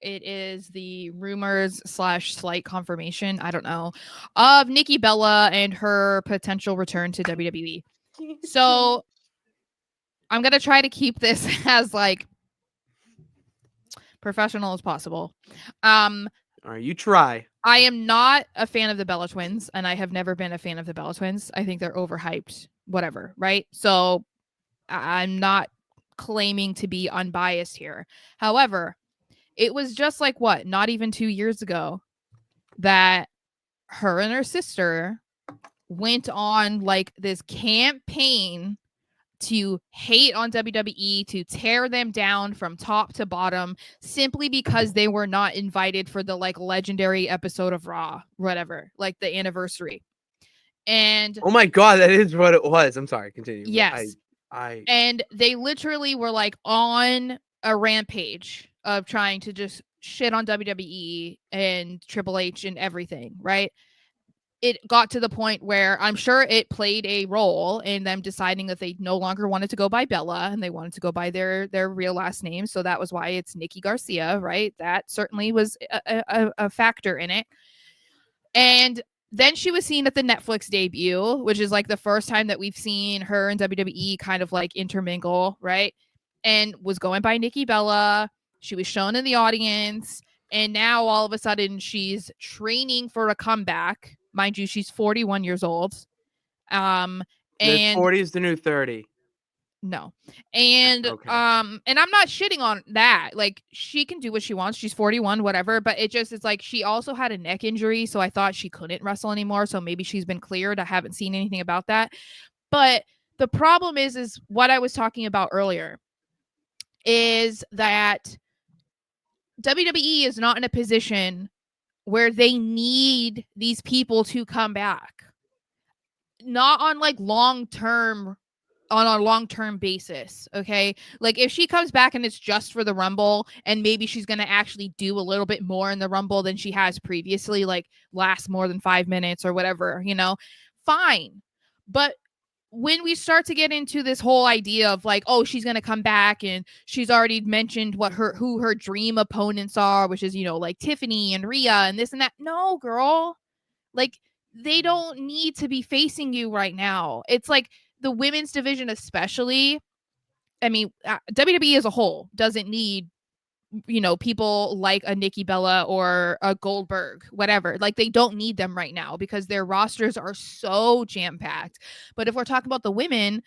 It is the rumors / slight confirmation, I don't know, of Nikki Bella and her potential return to WWE. So I'm going to try to keep this as like professional as possible. All right, you try. I am not a fan of the Bella Twins, and I have never been a fan of the Bella Twins. I think they're overhyped, whatever, right? So I'm not claiming to be unbiased here. However, it was just like what, not even 2 years ago that her and her sister went on like this campaign to hate on WWE, to tear them down from top to bottom, simply because they were not invited for the like legendary episode of Raw, whatever, like the anniversary. And Oh my god, that is what it was. I'm sorry, continue. But yes, I and they literally were like on a rampage of trying to just shit on WWE and Triple H and everything, right? It got to the point where I'm sure it played a role in them deciding that they no longer wanted to go by Bella and they wanted to go by their real last name. So that was why it's Nikki Garcia, right? That certainly was a factor in it. And then she was seen at the Netflix debut, which is like the first time that we've seen her and WWE kind of like intermingle, right? And was going by Nikki Bella. She was shown in the audience. And now all of a sudden she's training for a comeback. Mind you, she's 41 years old. Um, the and 40 is the new 30. no. And Okay. and I'm not shitting on that. Like she can do what she wants. She's 41, whatever, but it's like she also had a neck injury, so I thought she couldn't wrestle anymore, so maybe she's been cleared. I haven't seen anything about that. But the problem is what I was talking about earlier is that WWE is not in a position where they need these people to come back. Not on like long-term on a long-term basis, okay? Like if she comes back and it's just for the Rumble and maybe she's going to actually do a little bit more in the Rumble than she has previously, like last more than 5 minutes or whatever, fine. But when we start to get into this whole idea of like, oh, she's going to come back and she's already mentioned who her dream opponents are, which is, like Tiffany and Rhea and this and that. No, girl. Like they don't need to be facing you right now. It's like the women's division, especially. I mean, WWE as a whole doesn't need, people like a Nikki Bella or a Goldberg, whatever. Like they don't need them right now because their rosters are so jam packed. But if we're talking about the women,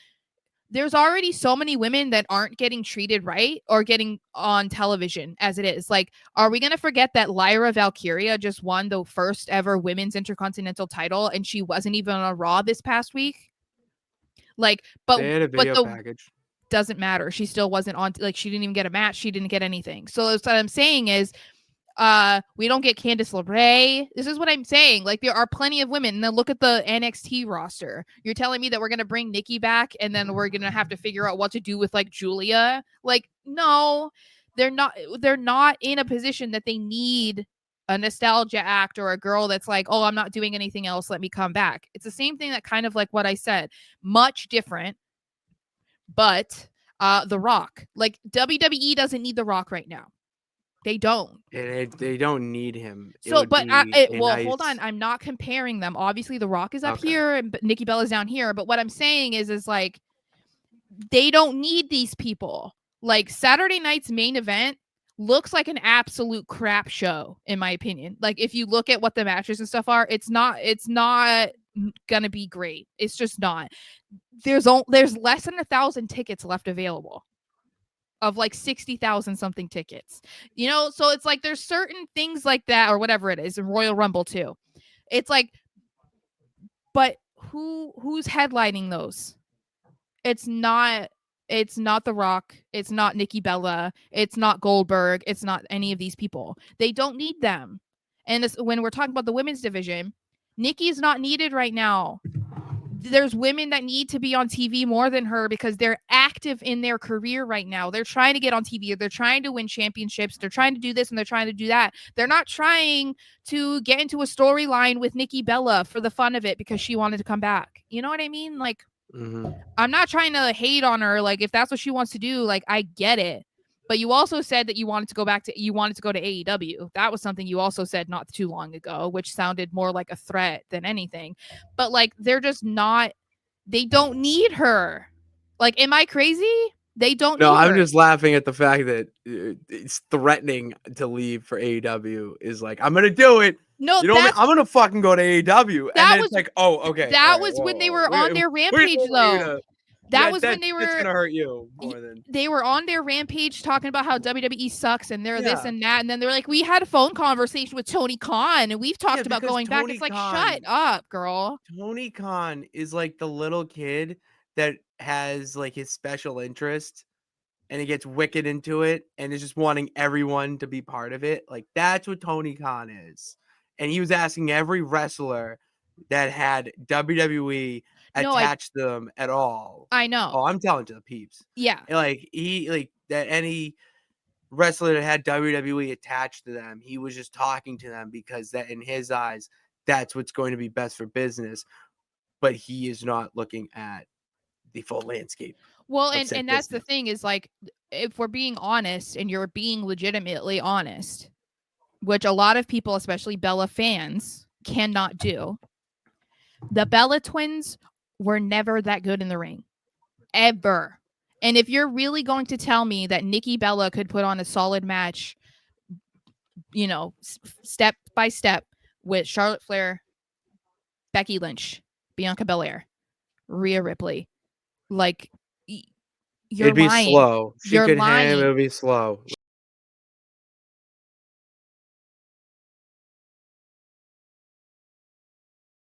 there's already so many women that aren't getting treated right or getting on television as it is. Like, are we going to forget that Lyra Valkyria just won the first ever women's intercontinental title and she wasn't even on Raw this past week? Like, but They had a video the package. doesn't matter. She still wasn't on, like, she didn't even get a match. She didn't get anything. So that's what I'm saying is, we don't get Candice LeRae. This is what I'm saying. Like there are plenty of women. And then look at the NXT roster. You're telling me that we're gonna bring Nikki back and then we're gonna have to figure out what to do with like Julia? Like, no, they're not. They're not in a position that they need a nostalgia act or a girl that's like, oh, I'm not doing anything else. Let me come back. It's the same thing that kind of like what I said, much different, but The Rock. Like WWE doesn't need The Rock right now. They don't. They don't need him. It So, would but be a well, hold on. nice. I'm not comparing them. Obviously, The Rock is up Okay. here and Nikki Bella's down here. But what I'm saying is like they don't need these people. Like Saturday night's main event looks like an absolute crap show, in my opinion. Like if you look at what the matches and stuff are, it's not gonna be great. It's just not. There's less than 1,000 tickets left available of like 60,000 something tickets. So it's like there's certain things like that or whatever it is, in Royal Rumble too. It's like, but who's headlining those? It's not The Rock, it's not Nikki Bella, it's not Goldberg, it's not any of these people. They don't need them. And when we're talking about the women's division, Nikki's not needed right now. There's women that need to be on TV more than her because they're active in their career right now. They're trying to get on TV. They're trying to win championships. They're trying to do this and they're trying to do that. They're not trying to get into a storyline with Nikki Bella for the fun of it because she wanted to come back. You know what I mean? Like, Mm-hmm. I'm not trying to hate on her. Like, if that's what she wants to do, like, I get it. But you also said that you wanted to go to AEW. That was something you also said not too long ago, which sounded more like a threat than anything. But like they're just not, they don't need her. Like, am I crazy? They don't No, need I'm her. just laughing at the fact that it's threatening to leave for AEW is like, I'm gonna do it. No, You know what I mean? I'm gonna fucking go to AEW, and that then was it's like, oh, okay. that All right, was when they whoa. were on their rampage though. That was when they That's were gonna hurt you more than they were on their rampage talking about how WWE sucks and they're this Yeah. and that, and then they're like, we had a phone conversation with Tony Khan and we've talked about because going back. Tony It's like, Khan, shut up, girl. Tony Khan is like the little kid that has like his special interest and he gets wicked into it and is just wanting everyone to be part of it. Like that's what Tony Khan is. And he was asking every wrestler that had WWE No, attached to them at all. I know. Oh, I'm telling you the peeps. Yeah. Like he like that any wrestler that had WWE attached to them, he was just talking to them because that in his eyes, that's what's going to be best for business. But he is not looking at the full landscape. Well, and that's the thing is like, if we're being honest and you're being legitimately honest, which a lot of people, especially Bella fans, cannot do. The Bella twins were never that good in the ring. Ever. And if you're really going to tell me that Nikki Bella could put on a solid match, you know, step by step with Charlotte Flair, Becky Lynch, Bianca Belair, Rhea Ripley, like, you're It'd be lying. slow. She You're could lying. hang, it would be slow.